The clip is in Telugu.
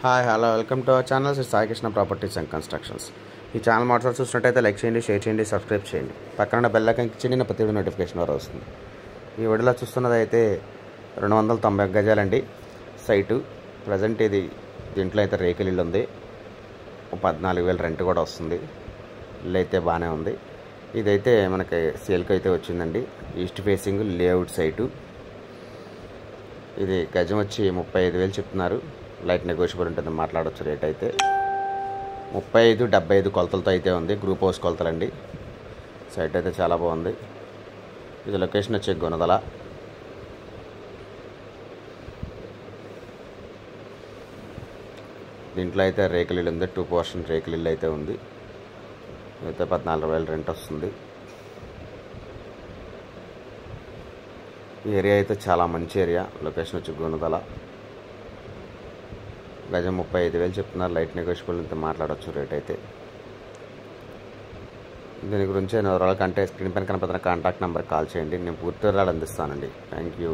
Hi hello welcome to our channel Sri Sai Krishna properties and constructions. ఈ ఛానల్ మాట్లాడి చూసినట్టయితే లైక్ చేయండి, షేర్ చేయండి, సబ్స్క్రైబ్ చేయండి. పక్కన బెల్ ఐకాన్ క్లిక్ చేయండి, నా ప్రతి వీడియో నోటిఫికేషన్ ద్వారా వస్తుంది. ఈ వీడియోలో చూస్తున్నది అయితే 290 గజాలండి సైటు. ప్రజెంట్ ఇది దీంట్లో అయితే రేకుల ఇల్లు ఉంది. 14,000 రెంట్ కూడా వస్తుంది. ఇల్లు అయితే బాగానే ఉంది. ఇదైతే మనకి సేల్కి అయితే వచ్చిందండి. East facing layout site. ఇది గజం వచ్చి 35,000 చెప్తున్నారు. లైట్ నెగోషియబుల్ ఉంటుంది, మాట్లాడవచ్చు. రేట్ అయితే 35-75 కొలతలతో అయితే ఉంది. Group house కొలతలండి. సైట్ అయితే చాలా బాగుంది. ఇది లొకేషన్ వచ్చే గుణదల. దీంట్లో అయితే రేకుల ఇల్లు ఉంది. 2 పోర్షన్ రేకుల ఇల్లు అయితే ఉంది. అయితే 14,000 రెంట్ వస్తుంది. ఈ ఏరియా అయితే చాలా మంచి ఏరియా. లొకేషన్ వచ్చి గుణదల. గజం 35,000 చెప్తున్నారు. లైట్ నెగోషియబుల్ అయితే మాట్లాడవచ్చు. రేట్ అయితే దీని గురించి వివరాల కంటే స్క్రీన్ పైన కనపడుతున్న కాంటాక్ట్ నెంబర్ కాల్ చేయండి. నేను పూర్తి వివరాలు అందిస్తానండి. Thank you.